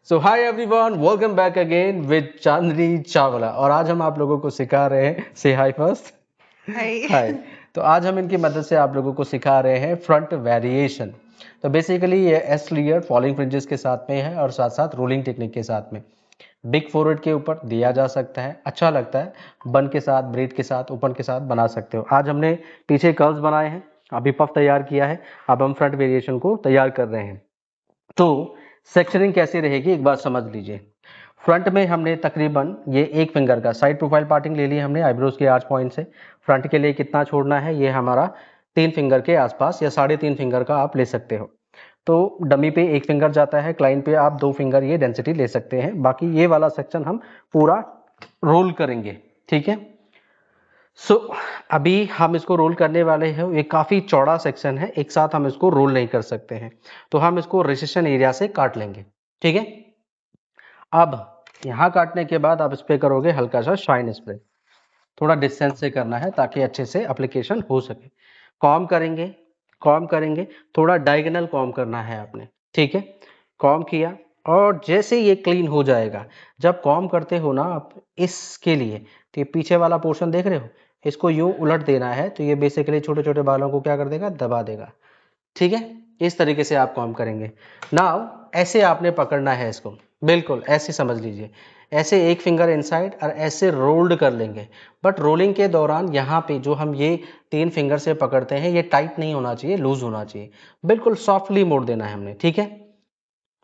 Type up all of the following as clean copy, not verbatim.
So hi everyone, welcome back again with Chandni Chawla. और आज हम आप लोगों को सिखा रहे हैं, से हाय फर्स्ट। हाय। तो आज हम इनकी मदद से आप लोगों को सिखा रहे हैं फ्रंट वेरिएशन। तो बेसिकली ये एस लेयर फॉलिंग फ्रिंजेस के साथ में है और साथ साथ रोलिंग टेक्निक के साथ में। बिग फोरहेड के ऊपर दिया जा सकता है, अच्छा लगता है। बन के साथ, ब्रेड के साथ, ओपन के साथ बना सकते हो। आज हमने पीछे कर्व्स बनाए हैं, अभी पफ तैयार किया है, अब हम फ्रंट वेरिएशन को तैयार कर रहे हैं। तो सेक्शनिंग कैसी रहेगी एक बार समझ लीजिए। फ्रंट में हमने तकरीबन ये एक फिंगर का साइड प्रोफाइल पार्टिंग ले ली हमने आईब्रोज के आर्च पॉइंट से। फ्रंट के लिए कितना छोड़ना है, ये हमारा 3 फिंगर के आसपास या 3.5 फिंगर का आप ले सकते हो। तो डमी पे 1 फिंगर जाता है, क्लाइंट पे आप 2 फिंगर ये डेंसिटी ले सकते हैं। बाकी ये वाला सेक्शन हम पूरा रोल करेंगे, ठीक है। सो अभी हम इसको रोल करने वाले हैं। ये काफ़ी चौड़ा सेक्शन है, एक साथ हम इसको रोल नहीं कर सकते हैं, तो हम इसको रिसेशन एरिया से काट लेंगे, ठीक है। अब यहाँ काटने के बाद आप इस पर करोगे हल्का सा शाइन स्प्रे, थोड़ा डिस्टेंस से करना है ताकि अच्छे से एप्लीकेशन हो सके। कॉम करेंगे, कॉम करेंगे, थोड़ा डायगोनल कॉम करना है आपने, ठीक है। कॉम किया और जैसे ये क्लीन हो जाएगा, जब कॉम करते हो ना आप इसके लिए, तो ये पीछे वाला पोर्शन देख रहे हो, इसको यूं उलट देना है, तो ये बेसिकली छोटे छोटे बालों को क्या कर देगा, दबा देगा, ठीक है। इस तरीके से आप कॉम करेंगे। नाउ ऐसे आपने पकड़ना है इसको, बिल्कुल ऐसे समझ लीजिए, ऐसे एक फिंगर इनसाइड और ऐसे रोल्ड कर लेंगे। बट रोलिंग के दौरान यहाँ पे जो हम ये 3 फिंगर से पकड़ते हैं, ये टाइट नहीं होना चाहिए, लूज होना चाहिए। बिल्कुल सॉफ्टली मोड़ देना है हमने, ठीक है।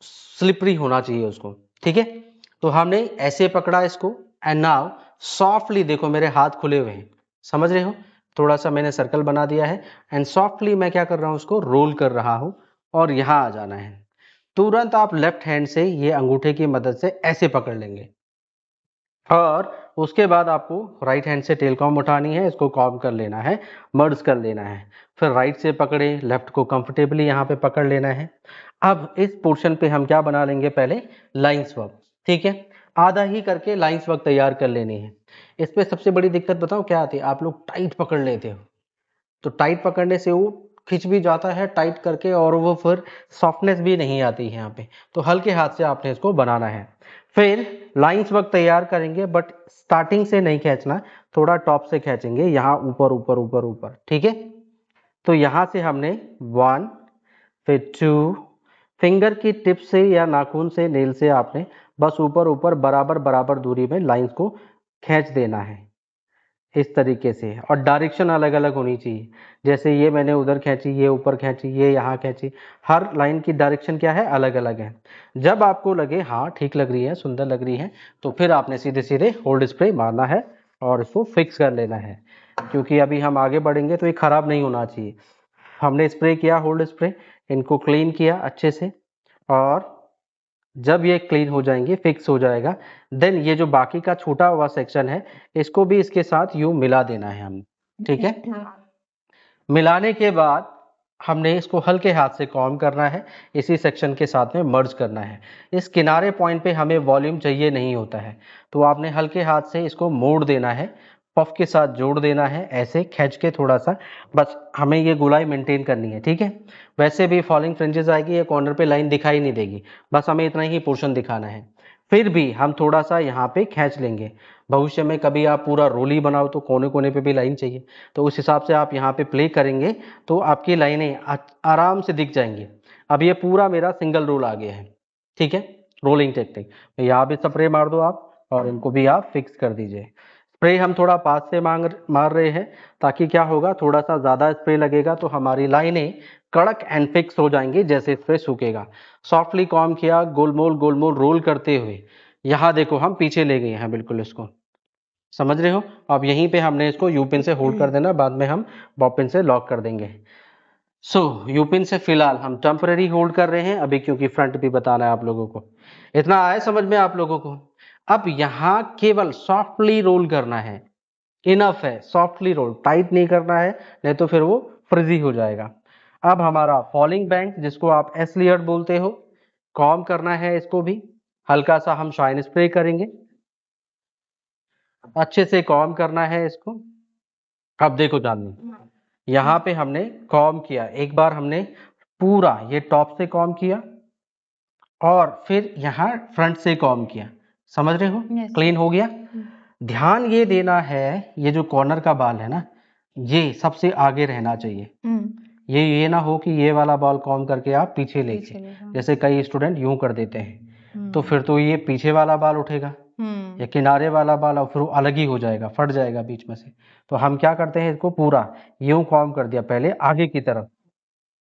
स्लिपरी होना चाहिए उसको, ठीक है। तो हमने ऐसे पकड़ा इसको एंड नाउ सॉफ्टली, देखो मेरे हाथ खुले हुए हैं, समझ रहे हो, थोड़ा सा मैंने सर्कल बना दिया है एंड सॉफ्टली मैं क्या कर रहा हूं, उसको रोल कर रहा हूं और यहां आ जाना है। तुरंत आप लेफ्ट हैंड से ये अंगूठे की मदद से ऐसे पकड़ लेंगे और उसके बाद आपको राइट हैंड से टेल कॉम उठानी है, इसको कॉम कर लेना है, मर्ज कर लेना है। फिर राइट से पकड़े, लेफ्ट को कंफर्टेबली यहाँ पे पकड़ लेना है। अब इस पोर्शन पे हम क्या बना लेंगे, पहले लाइंस वर्क, ठीक है। आधा ही करके लाइंस वर्क तैयार कर लेनी है। इस पे सबसे बड़ी दिक्कत बताओ क्या आती है, आप लोग टाइट पकड़ लेते हो, तो टाइट पकड़ने से वो खिंच भी जाता है टाइट करके और वो फिर सॉफ्टनेस भी नहीं आती है यहाँ पे। तो हल्के हाथ से आपने इसको बनाना है। फिर लाइंस वर्क तैयार करेंगे, बट स्टार्टिंग से नहीं खींचना, थोड़ा टॉप से खींचेंगे, यहाँ ऊपर ऊपर ऊपर ऊपर, ठीक है। तो यहाँ से हमने 1, फिर 2, फिंगर की टिप से या नाखून से, नेल से आपने बस ऊपर ऊपर बराबर बराबर दूरी में लाइंस को खींच देना है इस तरीके से। और डायरेक्शन अलग अलग होनी चाहिए, जैसे ये मैंने उधर खींची, ये ऊपर खींची, ये यहाँ खींची, हर लाइन की डायरेक्शन क्या है, अलग अलग है। जब आपको लगे हाँ ठीक लग रही है, सुंदर लग रही है, तो फिर आपने सीधे सीधे होल्ड स्प्रे मारना है और इसको फिक्स कर लेना है, क्योंकि अभी हम आगे बढ़ेंगे तो ये खराब नहीं होना चाहिए। हमने स्प्रे किया, होल्ड स्प्रे, इनको क्लीन किया अच्छे से, और जब ये क्लीन हो जाएंगे, फिक्स हो जाएगा, देन ये जो बाकी का छूटा हुआ सेक्शन है, इसको भी इसके साथ यूं मिला देना है हम, ठीक है। मिलाने के बाद हमने इसको हल्के हाथ से कॉम करना है, इसी सेक्शन के साथ में मर्ज करना है। इस किनारे पॉइंट पे हमें वॉल्यूम चाहिए नहीं होता है, तो आपने हल्के हाथ से इसको मोड़ देना है, पफ के साथ जोड़ देना है, ऐसे खींच के थोड़ा सा, बस हमें ये गोलाई मेंटेन करनी है, ठीक है। वैसे भी फॉलिंग फ्रिंजेस आएगी, ये कॉर्नर पे लाइन दिखाई नहीं देगी, बस हमें इतना ही पोर्शन दिखाना है। फिर भी हम थोड़ा सा यहाँ पे खींच लेंगे। भविष्य में कभी आप पूरा रोल ही बनाओ तो कोने कोने पे भी लाइन चाहिए, तो उस हिसाब से आप यहाँ पे प्ले करेंगे तो आपकी लाइनें आराम से दिख जाएंगी। अब ये पूरा मेरा सिंगल रोल आ गया है, ठीक है। रोलिंग टेक्निक, यहाँ भी स्प्रे मार दो आप और इनको भी आप फिक्स कर दीजिए। स्प्रे हम थोड़ा पास से मार रहे हैं, ताकि क्या होगा, थोड़ा सा ज़्यादा स्प्रे लगेगा तो हमारी लाइनें कड़क एंड फिक्स हो जाएंगी जैसे स्प्रे सूखेगा। सॉफ्टली कॉम किया, गोलमोल रोल करते हुए, यहाँ देखो हम पीछे ले गए हैं बिल्कुल इसको, समझ रहे हो। अब यहीं पे हमने इसको यू पिन से होल्ड कर देना, बाद में हम बॉब पिन से लॉक कर देंगे। सो यू पिन से फिलहाल हम टेम्पररी होल्ड कर रहे हैं अभी, क्योंकि फ्रंट भी बताना है आप लोगों को। इतना आए समझ में आप लोगों को। अब यहाँ केवल सॉफ्टली रोल करना है, इनफ है, सॉफ्टली रोल, टाइट नहीं करना है, नहीं तो फिर वो फ्रिजी हो जाएगा। अब हमारा फॉलिंग बैंक, जिसको आप एस लेयर बोलते हो, कॉम करना है इसको भी, हल्का सा हम शाइन स्प्रे करेंगे, अच्छे से कॉम करना है इसको। अब देखो जानना, यहाँ पे हमने कॉम किया, एक बार हमने पूरा ये टॉप से कॉम किया और फिर यहाँ फ्रंट से कॉम किया, समझ रहे हो? क्लीन हो गया। ध्यान ये देना है, ये जो कॉर्नर का बाल है ना, ये सबसे आगे रहना चाहिए। ये ना हो कि ये वाला बॉल कॉम करके आप पीछे लेके, जैसे कई स्टूडेंट यूं कर देते हैं, तो फिर तो ये पीछे वाला बाल उठेगा या किनारे वाला बाल, और फिर वो अलग ही हो जाएगा, फट जाएगा बीच में से। तो हम क्या करते हैं, इसको पूरा यूं कॉम कर दिया, पहले आगे की तरफ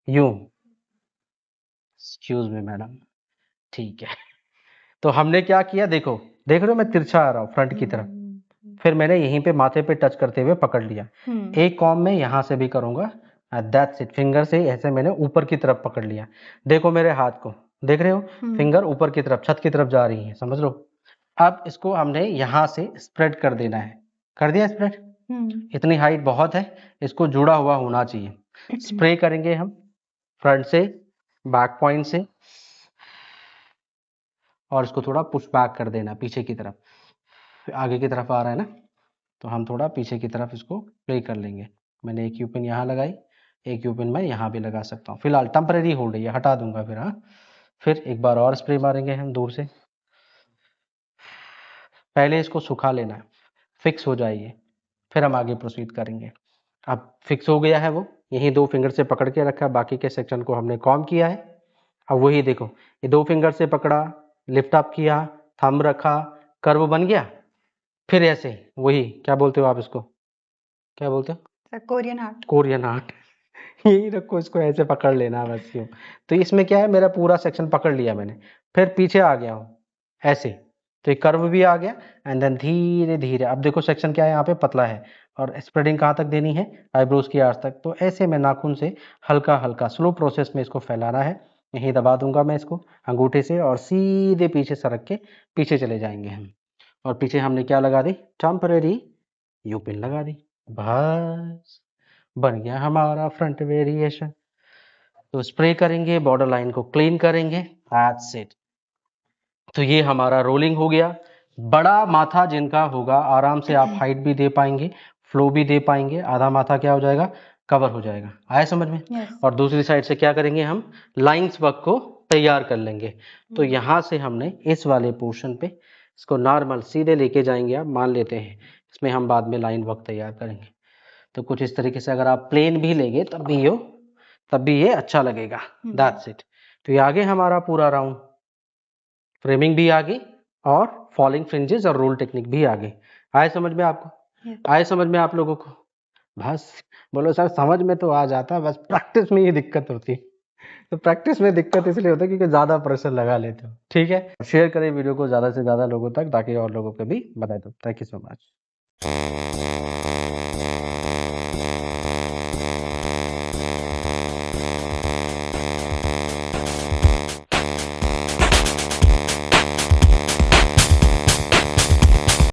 यूं। एक्सक्यूज मी मैडम, ठीक है। तो हमने क्या किया, देखो देख रहे हो मैं तिरछा आ रहा हूँ फ्रंट की तरफ, फिर मैंने यहीं पे माथे पे टच करते हुए पकड़ लिया। एक कॉम में यहाँ से भी करूंगा, दैट्स इट। फिंगर से ऐसे मैंने ऊपर की तरफ पकड़ लिया। देखो मेरे हाथ को, देख रहे हो? फिंगर ऊपर की तरफ, छत की तरफ जा रही है, समझ लो। अब इसको हमने यहाँ से स्प्रेड कर देना है। कर दिया स्प्रेड? इतनी हाइट बहुत है, इसको जुड़ा हुआ होना चाहिए। स्प्रे करेंगे हम फ्रंट से, बैक पॉइंट से, और इसको थोड़ा पुश बैक कर देना पीछे की तरफ। आगे की तरफ आ रहा है ना, तो हम थोड़ा पीछे की तरफ इसको प्ले कर लेंगे। मैंने एक यूपिन यहाँ लगाई, एक यूपिन मैं यहाँ भी लगा सकता हूँ। फिलहाल टेम्परेरी होल्ड है, ये हटा दूंगा फिर। हाँ, फिर एक बार और स्प्रे मारेंगे हम दूर से। पहले इसको सुखा लेना है, फिक्स हो जाइए, फिर हम आगे प्रोसीड करेंगे। अब फिक्स हो गया है वो, यही दो फिंगर से पकड़ के रखा, बाकी के सेक्शन को हमने कॉम किया है। अब वही देखो, ये दो फिंगर से पकड़ा, लिफ्ट अप किया, थंब रखा, कर्व बन गया। फिर ऐसे वही, क्या बोलते हो आप इसको, क्या बोलते हो? Korean art. Korean art. यही रखो, इसको ऐसे पकड़ लेना बस यूं। तो इसमें क्या है, मेरा पूरा सेक्शन पकड़ लिया मैंने, फिर पीछे आ गया हूँ ऐसे, तो एक कर्व भी आ गया। एंड देन धीरे धीरे, अब देखो सेक्शन क्या है, यहाँ पे पतला है, और स्प्रेडिंग कहाँ तक देनी है, आईब्रोज की आर्च तक। तो ऐसे में नाखून से हल्का हल्का स्लो प्रोसेस में इसको फैलाना है। यहीं दबा दूंगा मैं इसको अंगूठे से, और सीधे पीछे सरक के पीछे चले जाएंगे हम। और पीछे हमने क्या लगा दी, टेम्परेरी यूपिन लगा दी, बस बन गया हमारा फ्रंट वेरिएशन। तो स्प्रे करेंगे, बॉर्डर लाइन को क्लीन करेंगे, दैट्स इट। तो ये हमारा रोलिंग हो गया। बड़ा माथा जिनका होगा, आराम से आप हाइट भी दे पाएंगे, फ्लो भी दे पाएंगे, आधा माथा क्या हो जाएगा, कवर हो जाएगा। आया समझ में? और दूसरी साइड से क्या करेंगे, हम लाइंस वर्क को तैयार कर लेंगे। तो यहाँ से हमने इस वाले पोर्शन पे इसको नॉर्मल सीधे लेके जाएंगे। आप मान लेते हैं इसमें हम बाद में लाइन वर्क तैयार करेंगे। तो कुछ इस तरीके से अगर आप प्लेन भी लेंगे तब भी ये अच्छा लगेगा। That's it. तो ये आगे हमारा पूरा राउंड, फ्रेमिंग भी आ गई, और फॉलिंग फ्रिंजेस और रोल टेक्निक भी आ गई। आए समझ में आपको? आए समझ में आप लोगों को? बस बोलो सर समझ में तो आ जाता, बस प्रैक्टिस में ये दिक्कत होती है। तो प्रैक्टिस में दिक्कत इसलिए होता है क्योंकि ज़्यादा प्रेशर लगा लेते हो। ठीक है, शेयर करें वीडियो को ज़्यादा से ज़्यादा लोगों तक, ताकि और लोगों को भी बताए दो। Thank you so much.